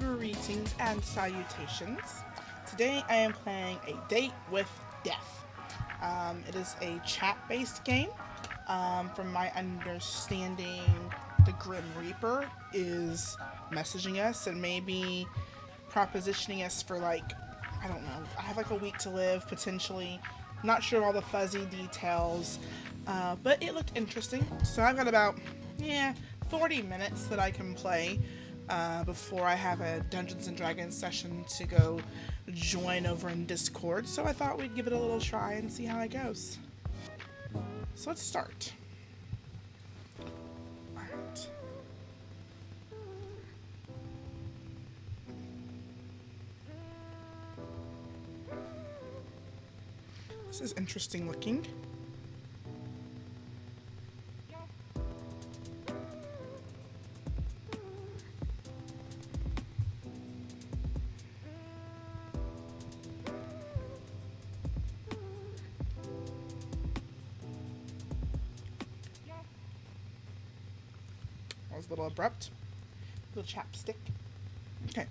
Greetings and salutations. Today I am playing A Date with Death. It is a chat-based game. From my understanding, the Grim Reaper is messaging us and maybe propositioning us for I don't know. I have like a week to live potentially. Not sure all the fuzzy details, but it looked interesting. So I've got about 40 minutes that I can play before I have a Dungeons and Dragons session to go join over in Discord. So I thought we'd give it a little try and see how it goes. So let's start. Alright. This is interesting looking. That was a little abrupt. Little chapstick. Okay.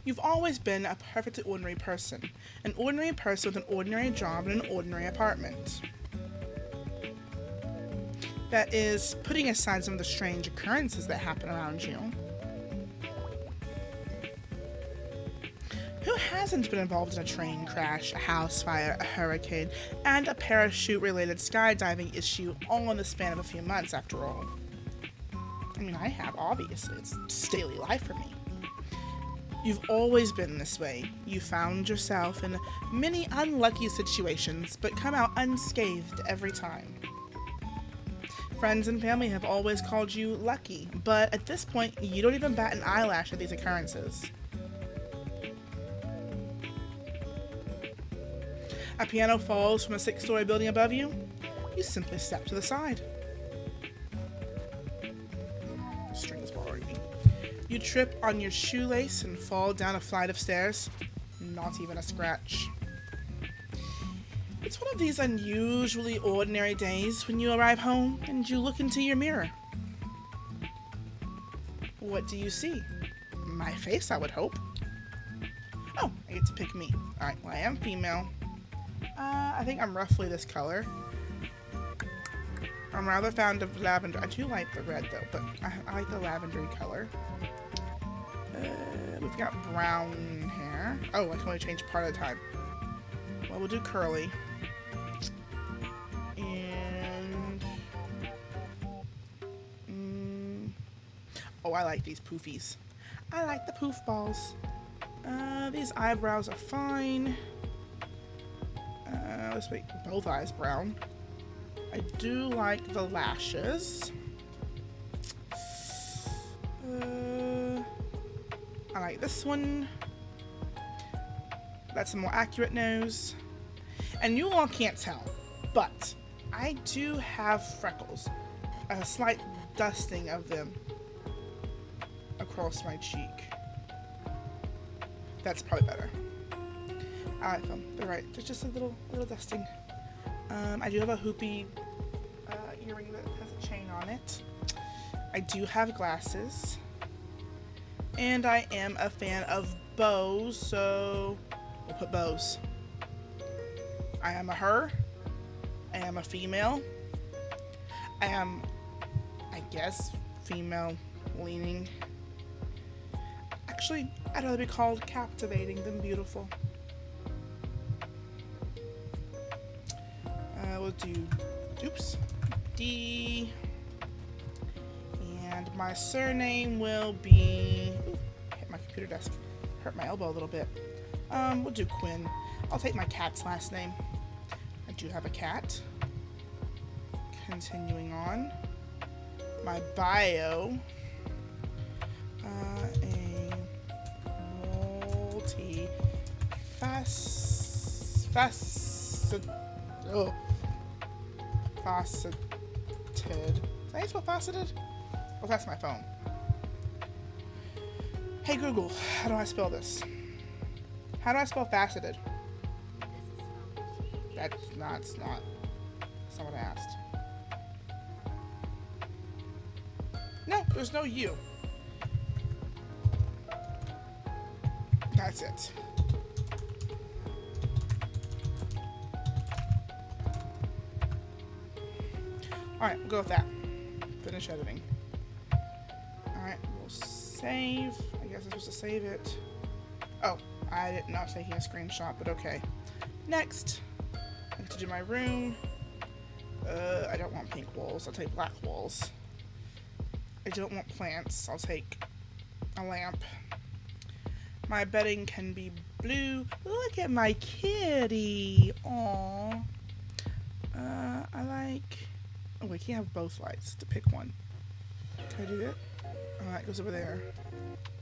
You've always been a perfectly ordinary person. An ordinary person with an ordinary job and an ordinary apartment. That is, putting aside some of the strange occurrences that happen around you. Who hasn't been involved in a train crash, a house fire, a hurricane, and a parachute-related skydiving issue all in the span of a few months, after all? I mean, I have, obviously. It's daily life for me. You've always been this way. You found yourself in many unlucky situations, but come out unscathed every time. Friends and family have always called you lucky, but at this point, you don't even bat an eyelash at these occurrences. A piano falls from a 6-story building above you. You simply step to the side. The string is bothering me. You trip on your shoelace and fall down a flight of stairs. Not even a scratch. It's one of these unusually ordinary days when you arrive home and you look into your mirror. What do you see? My face, I would hope. Oh, I get to pick me. Alright, well, I am female. I think I'm roughly this color. I'm rather fond of lavender. I do like the red though, but I like the lavendery color. We've got brown hair. Oh, I can only change part at a time. Well, we'll do curly. And... oh, I like these poofies. I like the poof balls. These eyebrows are fine. Let's make both eyes brown. I do like the lashes. I like this one. That's a more accurate nose. And you all can't tell, but I do have freckles. A slight dusting of them across my cheek. That's probably better. I like them. They're right. There's just a little dusting. I do have a hoopy earring that has a chain on it. I do have glasses. And I am a fan of bows, so we'll put bows. I am a her. I am a female. I am, I guess, female leaning. Actually, I'd rather be called captivating than beautiful. We'll do, D. And my surname will be, hit my computer desk, hurt my elbow a little bit. We'll do Quinn. I'll take my cat's last name. I do have a cat. Continuing on. My bio. A faceted. Is that spell faceted? Oh, that's my phone. Hey Google, how do I spell this? How do I spell faceted? That's not, it's not. That's not what I asked. No, there's no U. That's it. Alright, we'll go with that. Finish editing. Alright, we'll save. I guess I'm supposed to save it. Oh, I did not taking a screenshot, but okay. Next, I have to do my room. I don't want pink walls. I'll take black walls. I don't want plants. I'll take a lamp. My bedding can be blue. Look at my kitty. Aww. I like... Oh, we can't have both lights. To pick one. Can I do that? Oh, that goes over there.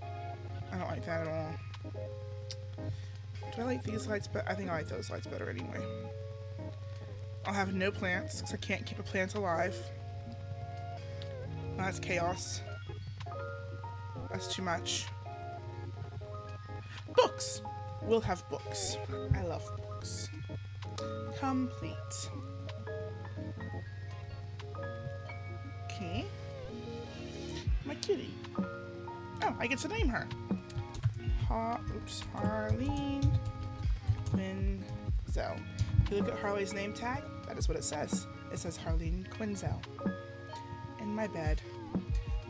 I don't like that at all. Do I like these lights? But I think I like those lights better anyway. I'll have no plants because I can't keep a plant alive. That's chaos. That's too much. Books! We'll have books. I love books. Complete. Okay. My kitty. Oh, I get to name her. Harleen Quinzel. If you look at Harley's name tag, that is what it says. It says Harleen Quinzel. In my bed.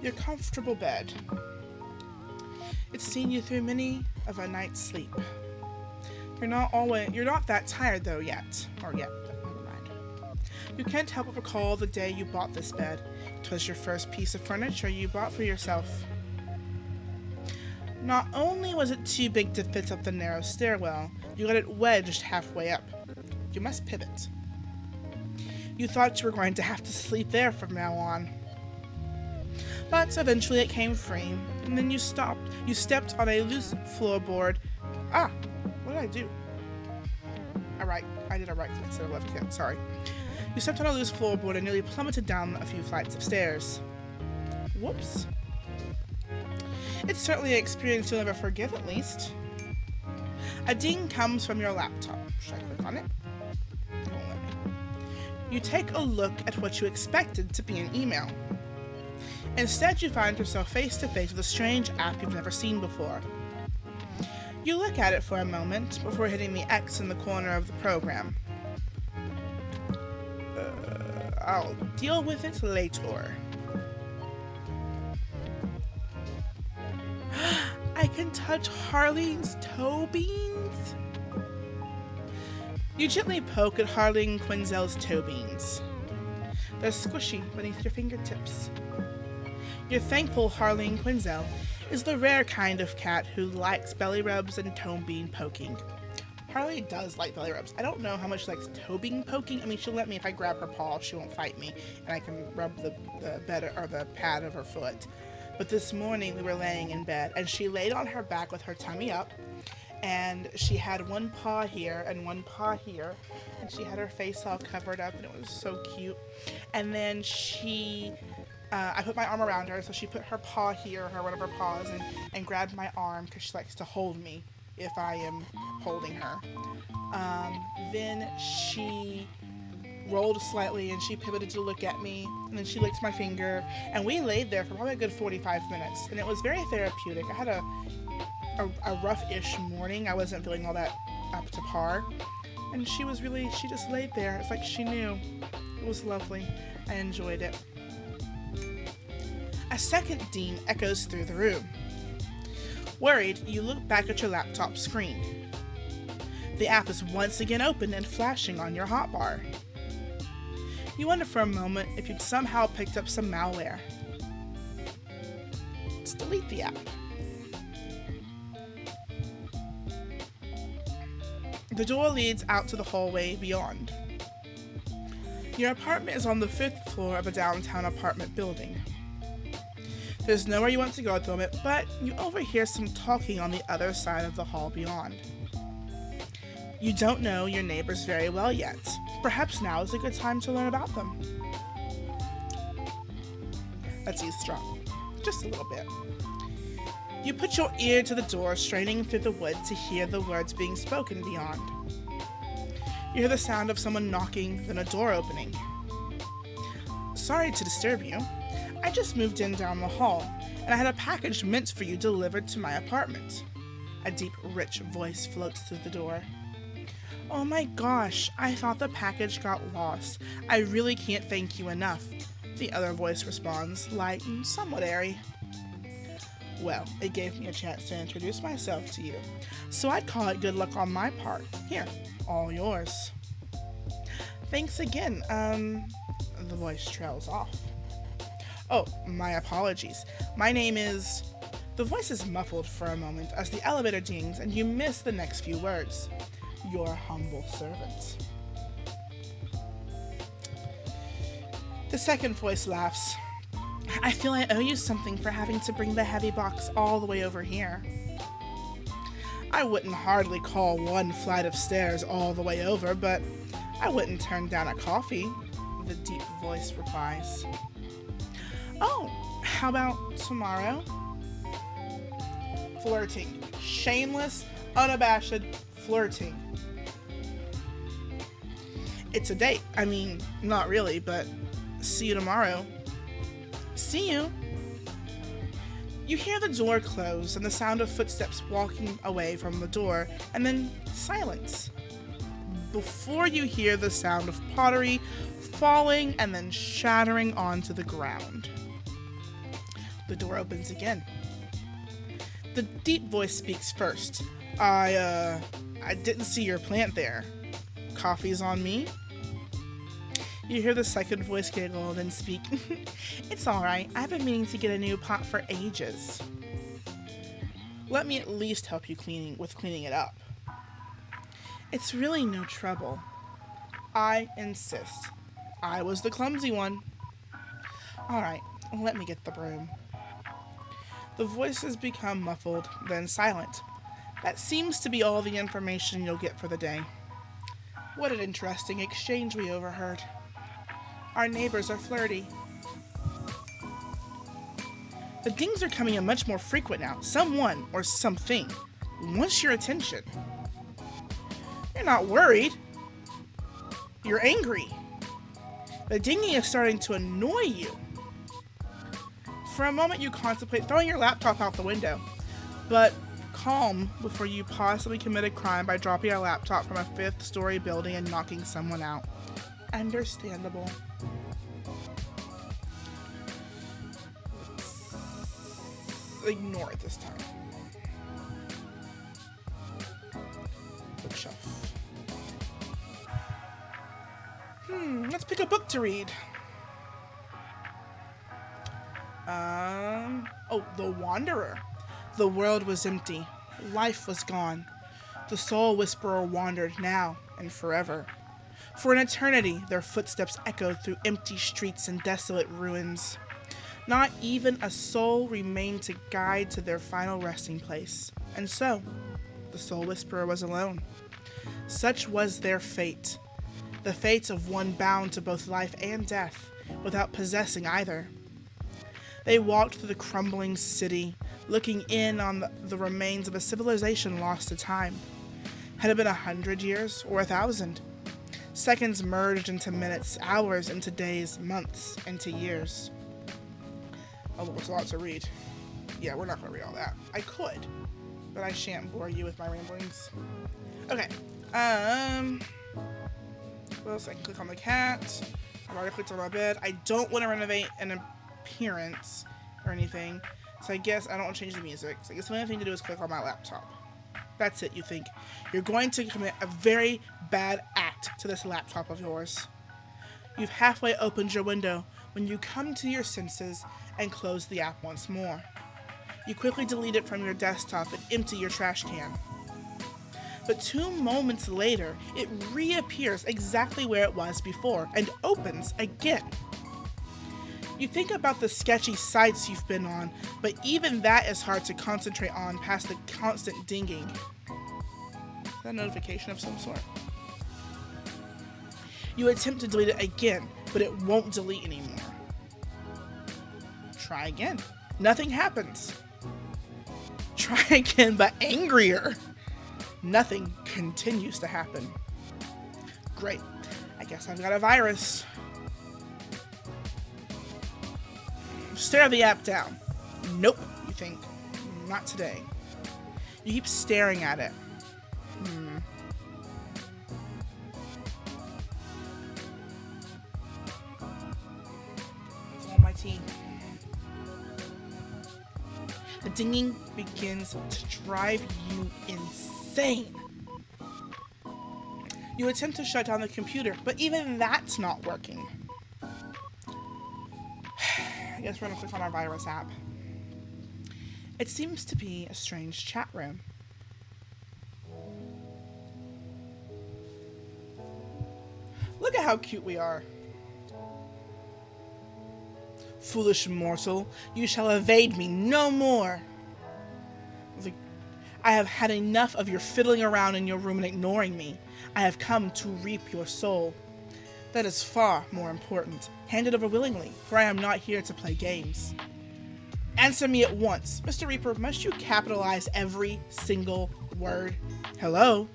Your comfortable bed. It's seen you through many of a night's sleep. You're not that tired though yet. Or yet, never mind. You can't help but recall the day you bought this bed. It was your first piece of furniture you bought for yourself. Not only was it too big to fit up the narrow stairwell, you got it wedged halfway up. You must pivot. You thought you were going to have to sleep there from now on. But eventually it came free, and then you stepped on a loose floorboard. Ah, what did I do? I did a right click instead of left click, sorry. You stepped on a loose floorboard and nearly plummeted down a few flights of stairs. Whoops. It's certainly an experience you'll never forget, at least. A ding comes from your laptop. Should I click on it? It won't let me. You take a look at what you expected to be an email. Instead, you find yourself face to face with a strange app you've never seen before. You look at it for a moment before hitting the X in the corner of the program. I'll deal with it later. I can touch Harleen's toe beans? You gently poke at Harleen Quinzel's toe beans. They're squishy beneath your fingertips. You're thankful Harleen Quinzel is the rare kind of cat who likes belly rubs and toe bean poking. Harley does like belly rubs. I don't know how much she likes toe bean poking. I mean, she'll let me, if I grab her paw, she won't fight me, and I can rub the bed or the pad of her foot. But this morning we were laying in bed, and she laid on her back with her tummy up, and she had one paw here and one paw here, and she had her face all covered up, and it was so cute. And then I put my arm around her, so she put her paw here, one of her paws, and grabbed my arm because she likes to hold me if I am holding her. Then she rolled slightly and she pivoted to look at me, and then she licked my finger, and we laid there for probably a good 45 minutes, and it was very therapeutic. I had a rough-ish morning. I wasn't feeling all that up to par, and she just laid there. It's like she knew. It was lovely. I enjoyed it. A second ding echoes through the room. Worried, you look back at your laptop screen. The app is once again open and flashing on your hotbar. You wonder for a moment if you'd somehow picked up some malware. Let's delete the app. The door leads out to the hallway beyond. Your apartment is on the 5th floor of a downtown apartment building. There's nowhere you want to go at the moment, but you overhear some talking on the other side of the hall beyond. You don't know your neighbors very well yet. Perhaps now is a good time to learn about them. Let's eavesdrop. Just a little bit. You put your ear to the door, straining through the wood to hear the words being spoken beyond. You hear the sound of someone knocking, then a door opening. Sorry to disturb you. I just moved in down the hall, and I had a package meant for you delivered to my apartment. A deep, rich voice floats through the door. Oh my gosh, I thought the package got lost. I really can't thank you enough. The other voice responds, light and somewhat airy. Well, it gave me a chance to introduce myself to you, so I'd call it good luck on my part. Here, all yours. Thanks again. The voice trails off. Oh, my apologies. My name is... The voice is muffled for a moment as the elevator dings and you miss the next few words. Your humble servant. The second voice laughs. I feel I owe you something for having to bring the heavy box all the way over here. I wouldn't hardly call one flight of stairs all the way over, but I wouldn't turn down a coffee, the deep voice replies. Oh, how about tomorrow? Flirting. Shameless, unabashed flirting. It's a date. I mean, not really, but see you tomorrow. See you. You hear the door close and the sound of footsteps walking away from the door, and then silence. Before you hear the sound of pottery falling and then shattering onto the ground. The door opens again. The deep voice speaks first. I didn't see your plant there. Coffee's on me? You hear the second voice giggle and then speak. It's alright, I've been meaning to get a new pot for ages. Let me at least help you cleaning it up. It's really no trouble. I insist. I was the clumsy one. Alright, let me get the broom. The voices become muffled, then silent. That seems to be all the information you'll get for the day. What an interesting exchange we overheard. Our neighbors are flirty. The dings are coming in much more frequent now. Someone or something wants your attention. You're not worried. You're angry. The dinging is starting to annoy you. For a moment you contemplate throwing your laptop out the window, but calm before you possibly commit a crime by dropping your laptop from a 5th-story building and knocking someone out. Understandable. Ignore it this time. Bookshelf. Let's pick a book to read. Oh, The Wanderer. The world was empty. Life was gone. The soul whisperer wandered now and forever. For an eternity, their footsteps echoed through empty streets and desolate ruins. Not even a soul remained to guide to their final resting place. And so, the soul whisperer was alone. Such was their fate. The fate of one bound to both life and death, without possessing either. They walked through the crumbling city, looking in on the remains of a civilization lost to time. Had it been 100 years or 1,000? Seconds merged into minutes, hours into days, months into years. Oh, there's a lot to read. Yeah, we're not going to read all that. I could, but I shan't bore you with my ramblings. Okay. What else? I can click on the cat. I've already clicked on my bed. I don't want to renovate an appearance or anything, so I guess I don't want to change the music. So I guess the only thing to do is click on my laptop. That's it, you think. You're going to commit a very bad act to this laptop of yours. You've halfway opened your window when you come to your senses and close the app once more. You quickly delete it from your desktop and empty your trash can. But 2 moments later, it reappears exactly where it was before and opens again. You think about the sketchy sites you've been on, but even that is hard to concentrate on past the constant dinging. Is that a notification of some sort? You attempt to delete it again, but it won't delete anymore. Try again. Nothing happens. Try again, but angrier. Nothing continues to happen. Great. I guess I've got a virus. Stare the app down. Nope, you think. Not today. You keep staring at it. It's on my tea. The dinging begins to drive you insane. You attempt to shut down the computer, but even that's not working. I guess we're gonna click on our virus app. It seems to be a strange chat room. Look at how cute we are. Foolish mortal, you shall evade me no more. I have had enough of your fiddling around in your room and ignoring me. I have come to reap your soul. That is far more important. Hand it over willingly, for I am not here to play games. Answer me at once. Mr. Reaper, must you capitalize every single word? Hello?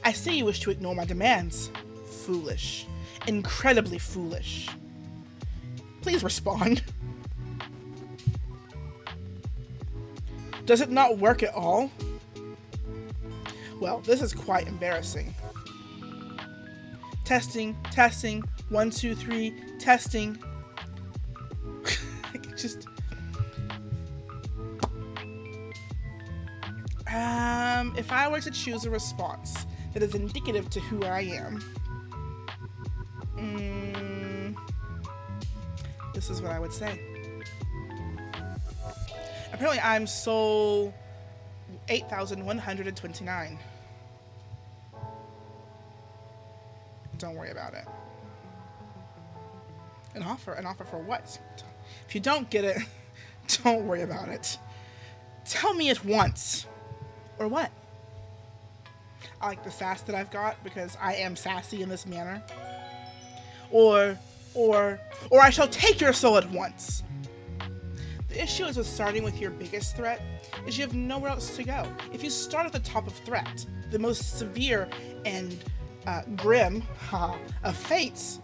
I see you wish to ignore my demands. Foolish. Incredibly foolish. Please respond. Does it not work at all? Well, this is quite embarrassing. Testing, testing, 1, 2, 3, testing. Just... if I were to choose a response that is indicative to who I am, this is what I would say. Apparently I'm soul 8,129. Don't worry about it. An offer for what? If you don't get it, don't worry about it. Tell me at once. Or what? I like the sass that I've got because I am sassy in this manner. Or I shall take your soul at once. The issue is with starting with your biggest threat is you have nowhere else to go. If you start at the top of threat, the most severe and grim of fates,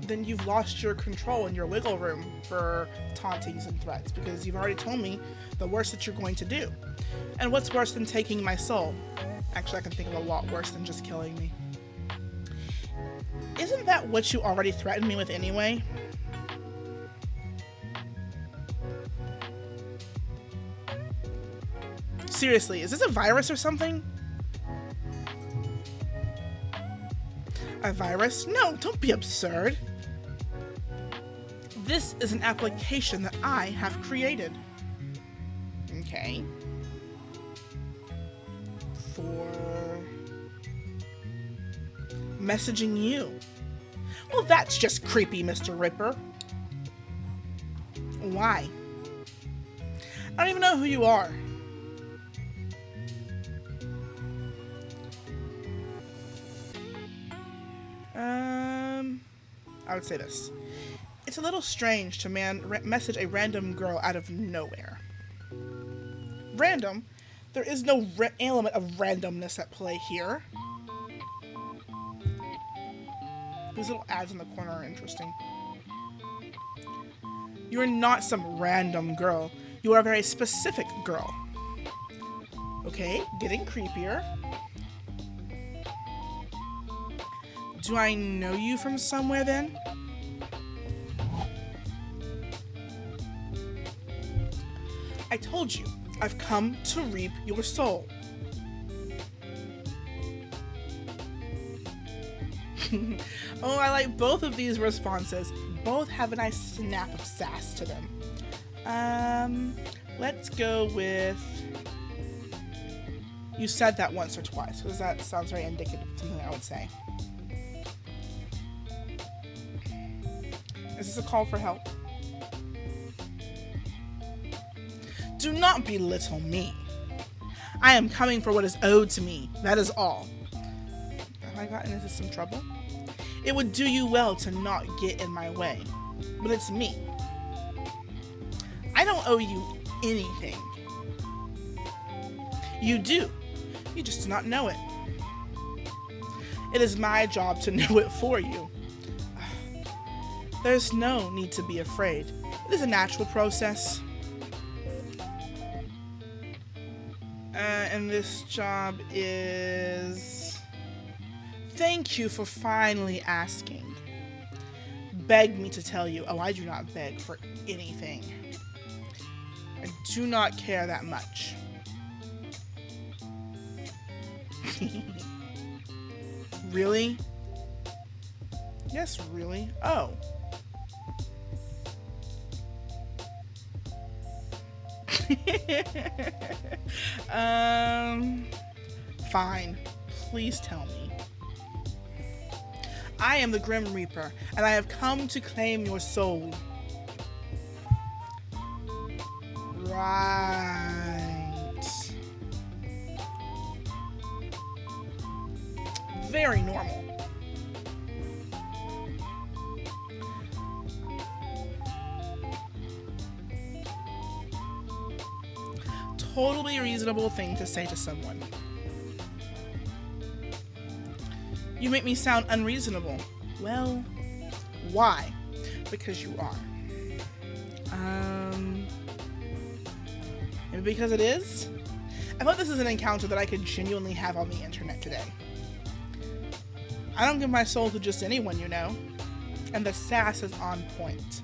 then you've lost your control and your wiggle room for tauntings and threats because you've already told me the worst that you're going to do. And what's worse than taking my soul? Actually, I can think of a lot worse than just killing me. Isn't that what you already threatened me with anyway? Seriously, is this a virus or something? A virus? No, don't be absurd. This is an application that I have created. Okay. For messaging you. Well, that's just creepy, Mr. Ripper. Why? I don't even know who you are. I would say this. It's a little strange to message a random girl out of nowhere. Random? There is no element of randomness at play here. These little ads in the corner are interesting. You are not some random girl. You are a very specific girl. Okay, getting creepier. Do I know you from somewhere then? I told you, I've come to reap your soul. Oh, I like both of these responses. Both have a nice snap of sass to them. Let's go with... You said that once or twice, because that sounds very indicative of something I would say. Is this a call for help? Do not belittle me. I am coming for what is owed to me. That is all. Have I gotten into some trouble? It would do you well to not get in my way. But it's me. I don't owe you anything. You do. You just do not know it. It is my job to know it for you. There's no need to be afraid. It is a natural process. And this job is... Thank you for finally asking. Beg me to tell you. Oh, I do not beg for anything. I do not care that much. Really? Yes, really? Oh. Fine. Please tell me. I am the Grim Reaper, and I have come to claim your soul. Right. Very normal. Totally reasonable thing to say to someone. You make me sound unreasonable. Well, why? Because you are. Maybe because it is? I thought this is an encounter that I could genuinely have on the internet today. I don't give my soul to just anyone, you know. And the sass is on point.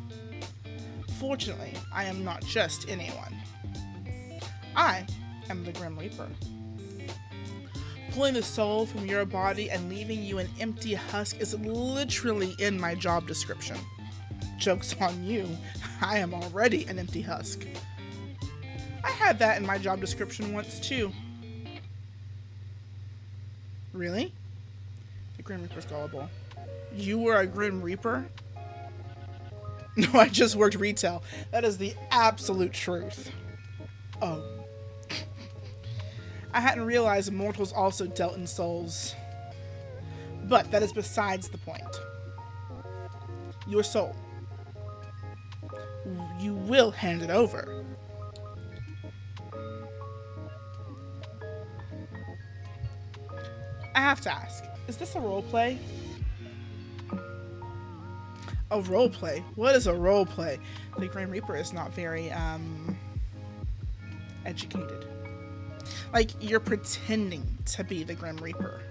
Fortunately, I am not just anyone. I am the Grim Reaper. Pulling the soul from your body and leaving you an empty husk is literally in my job description. Joke's on you, I am already an empty husk. I had that in my job description once too. Really? The Grim Reaper's gullible. You were a Grim Reaper? No, I just worked retail. That is the absolute truth. Oh. I hadn't realized mortals also dealt in souls. But that is besides the point. Your soul. You will hand it over. I have to ask, is this a roleplay? A roleplay? What is a roleplay? The Grim Reaper is not very, educated. Like, you're pretending to be the Grim Reaper.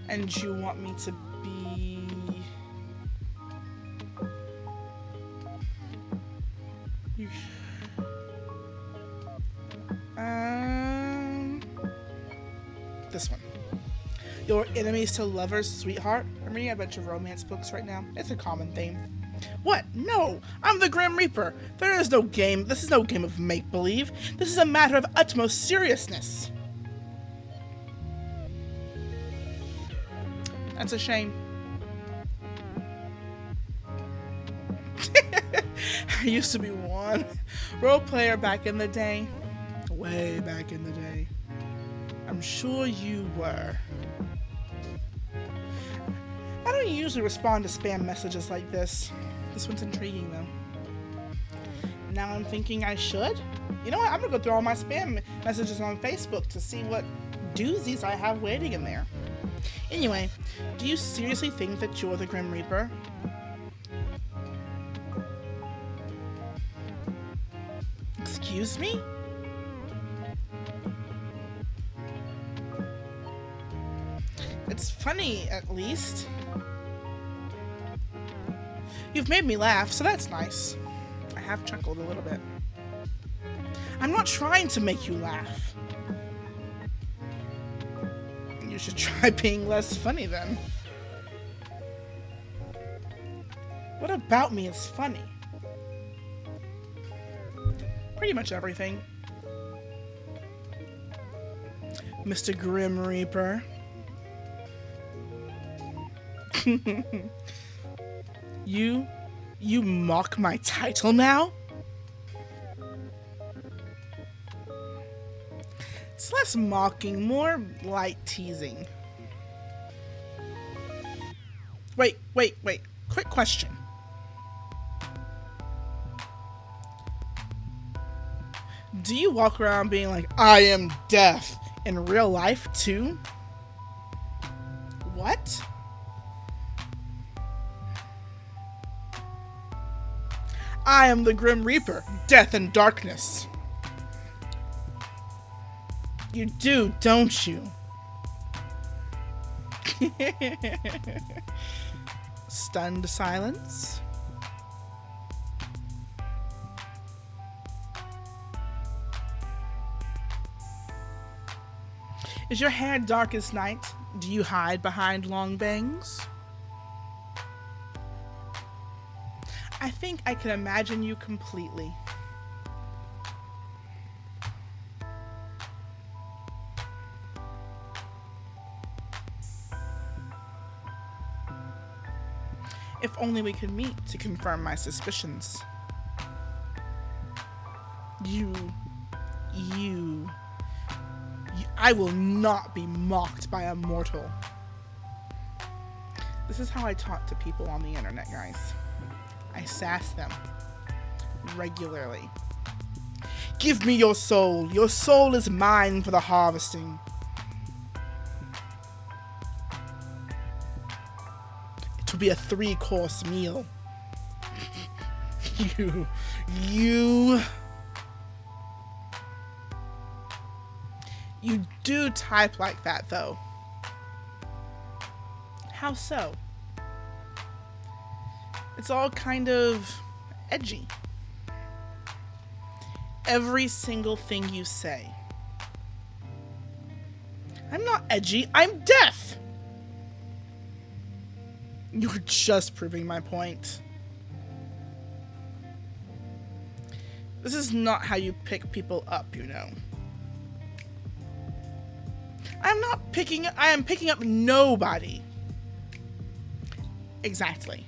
And you want me to be... This one. Your enemies to lovers, sweetheart. I'm reading a bunch of romance books right now. It's a common theme. What? No! I'm the Grim Reaper! There is no game. This is no game of make-believe. This is a matter of utmost seriousness. That's a shame. I used to be one role player back in the day. Way back in the day. I'm sure you were. I don't usually respond to spam messages like this. This one's intriguing though. Now I'm thinking I should. You know what? I'm gonna go through all my spam messages on Facebook to see what doozies I have waiting in there. Anyway, do you seriously think that you're the Grim Reaper? Excuse me? It's funny, at least. You've made me laugh, so that's nice. I have chuckled a little bit. I'm not trying to make you laugh. You should try being less funny then. What about me is funny? Pretty much everything. Mr. Grim Reaper. You mock my title now? It's less mocking, more light teasing. Wait. Quick question. Do you walk around being like, I am death in real life too? What? I am the Grim Reaper, death and darkness. You do, don't you? Stunned silence. Is your hair dark as night? Do you hide behind long bangs? I think I can imagine you completely. If only we could meet to confirm my suspicions. I will not be mocked by a mortal. This is how I talk to people on the internet, guys. I sass them regularly. Give me your soul. Your soul is mine for the harvesting. It will be a 3-course meal. You do type like that, though. How so? It's all kind of edgy. Every single thing you say. I'm not edgy, I'm deaf! You're just proving my point. This is not how you pick people up, you know. I am picking up nobody. Exactly.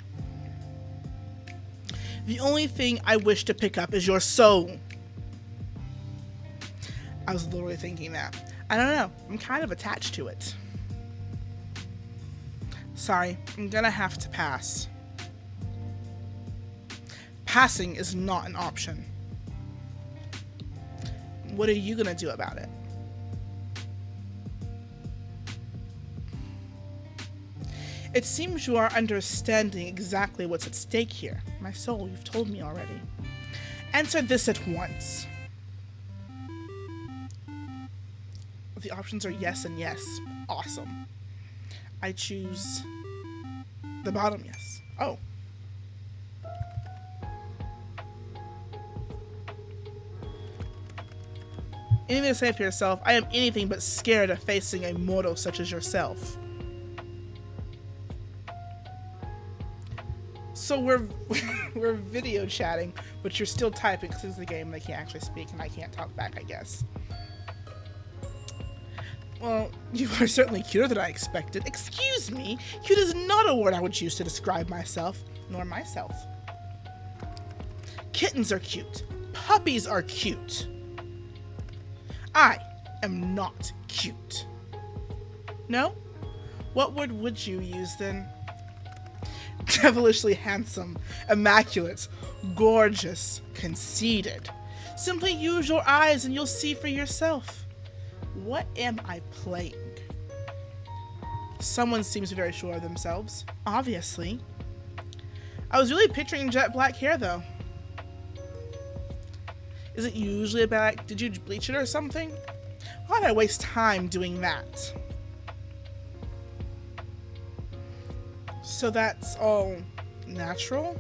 The only thing I wish to pick up is your soul. I was literally thinking that. I don't know. I'm kind of attached to it. Sorry, I'm gonna have to pass. Passing is not an option. What are you gonna do about it? It seems you are understanding exactly what's at stake here. My soul, you've told me already. Answer this at once. The options are yes and yes. Awesome. I choose the bottom yes. Oh. Anything to say for yourself? I am anything but scared of facing a mortal such as yourself. So we're video chatting, but you're still typing because it's the game. They can't actually speak, and I can't talk back, I guess. Well, you are certainly cuter than I expected. Excuse me, cute is not a word I would use to describe myself, nor myself. Kittens are cute. Puppies are cute. I am not cute. No? What word would you use then? Devilishly handsome, immaculate, gorgeous, conceited. Simply use your eyes and you'll see for yourself. What am I playing? Someone seems very sure of themselves. Obviously. I was really picturing jet black hair, though. Is it usually about, did you bleach it or something? Why did I waste time doing that? So that's all natural?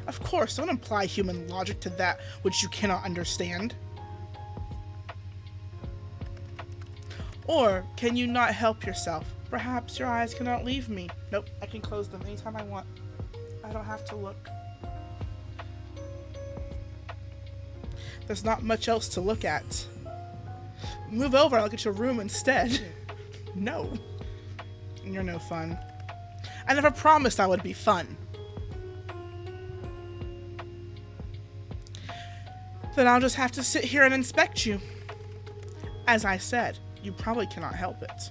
Of course, don't apply human logic to that which you cannot understand. Or can you not help yourself? Perhaps your eyes cannot leave me. Nope, I can close them anytime I want. I don't have to look. There's not much else to look at. Move over and look at your room instead. No. You're no fun. I never promised I would be fun. Then I'll just have to sit here and inspect you. As I said, you probably cannot help it.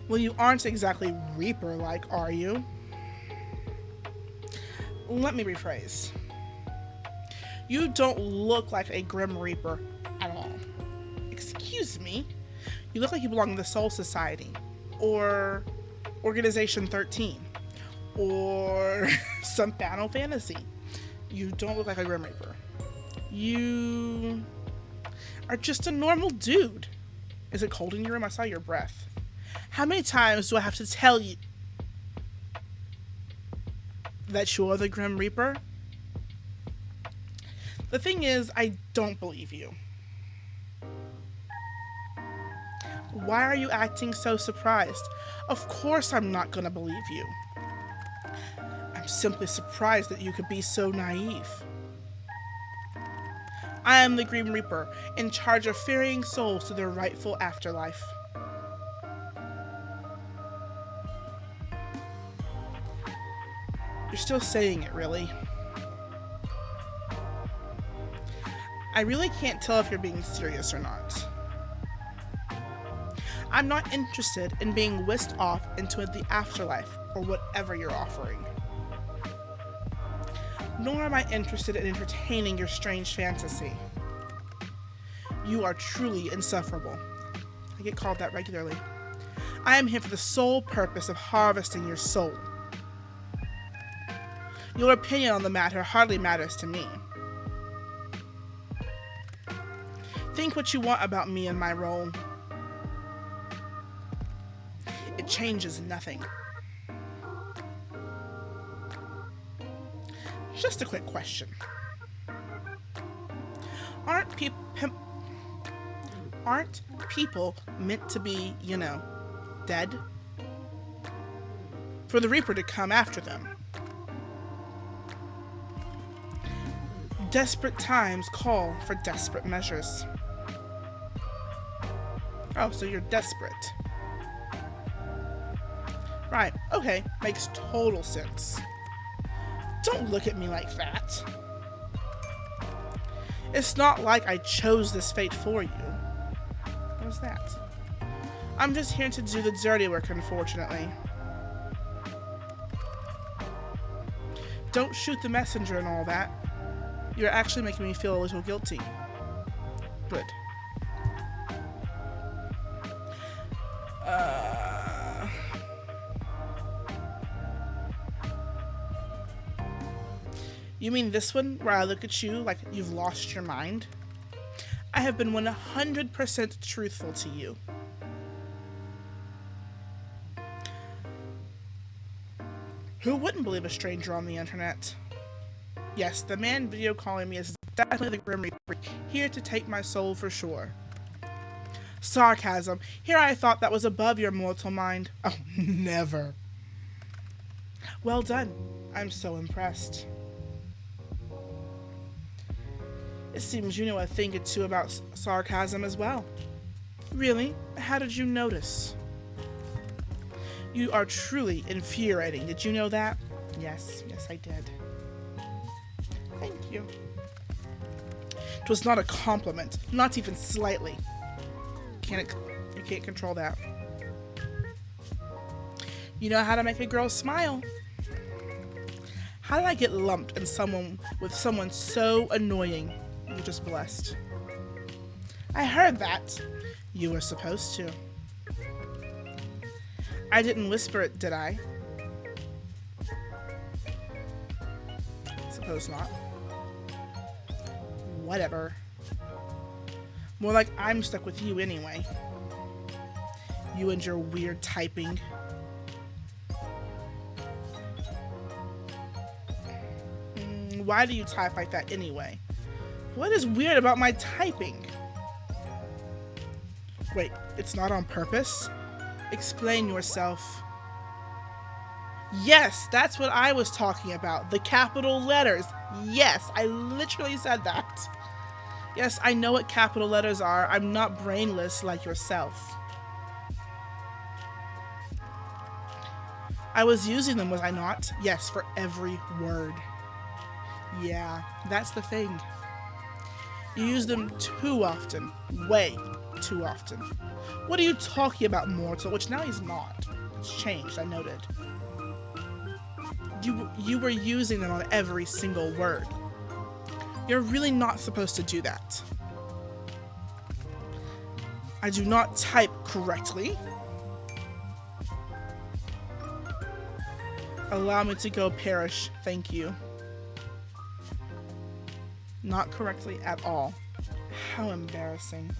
Well, you aren't exactly Reaper-like, are you? Let me rephrase. You don't look like a Grim Reaper at all. Excuse me? You look like you belong in the Soul Society, or Organization 13, or some Final Fantasy. You don't look like a Grim Reaper. You are just a normal dude. Is it cold in your room? I saw your breath. How many times do I have to tell you that you're the Grim Reaper? The thing is, I don't believe you. Why are you acting so surprised? Of course I'm not gonna believe you. I'm simply surprised that you could be so naive. I am the Grim Reaper, in charge of ferrying souls to their rightful afterlife. You're still saying it, really. I really can't tell if you're being serious or not. I'm not interested in being whisked off into the afterlife or whatever you're offering. Nor am I interested in entertaining your strange fantasy. You are truly insufferable. I get called that regularly. I am here for the sole purpose of harvesting your soul. Your opinion on the matter hardly matters to me. Think what you want about me and my role. It changes nothing. Just a quick question. Aren't people meant to be, dead? For the Reaper to come after them. Desperate times call for desperate measures. Oh, so you're desperate. Right, okay, makes total sense. Don't look at me like that. It's not like I chose this fate for you. What was that? I'm just here to do the dirty work, unfortunately. Don't shoot the messenger and all that. You're actually making me feel a little guilty. Good. You mean this one, where I look at you like you've lost your mind? I have been 100% truthful to you. Who wouldn't believe a stranger on the internet? Yes, the man video calling me is definitely the Grim Reaper, here to take my soul for sure. Sarcasm. Here I thought that was above your mortal mind. Oh, never. Well done. I'm so impressed. It seems you know a thing or two about sarcasm as well. Really? How did you notice? You are truly infuriating. Did you know that? Yes, I did. Thank you. It was not a compliment, not even slightly. You can't control that. You know how to make a girl smile. How did I get lumped in with someone so annoying? You're just blessed. I heard that. You were supposed to. I didn't whisper it, did I? Suppose not. Whatever. More like I'm stuck with you anyway. You and your weird typing. Why do you type like that anyway? What is weird about my typing? Wait, it's not on purpose? Explain yourself. Yes, that's what I was talking about. The capital letters. Yes, I literally said that. Yes, I know what capital letters are. I'm not brainless like yourself. I was using them, was I not? Yes, for every word. Yeah, that's the thing. You use them too often. Way too often. What are you talking about, mortal? Which now he's not. It's changed, I noted. You were using them on every single word. You're really not supposed to do that. I do not type correctly. Allow me to go perish, thank you. Not correctly at all. How embarrassing.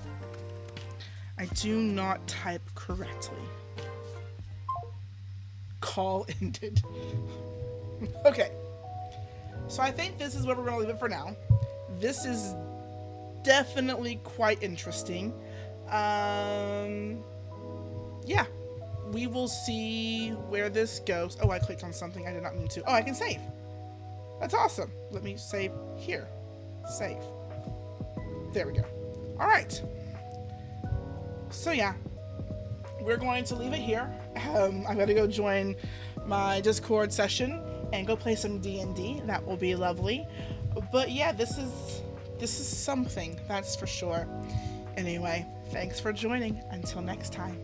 I do not type correctly. Call ended. Okay. So I think this is where we're going to leave it for now. This is definitely quite interesting. Yeah. We will see where this goes. Oh, I clicked on something I did not mean to. Oh, I can save. That's awesome. Let me save here. Save. There we go. All right. So yeah, we're going to leave it here. I'm going to go join my Discord session and go play some D&D. That will be lovely. But yeah, this is something, that's for sure. Anyway, thanks for joining. Until next time.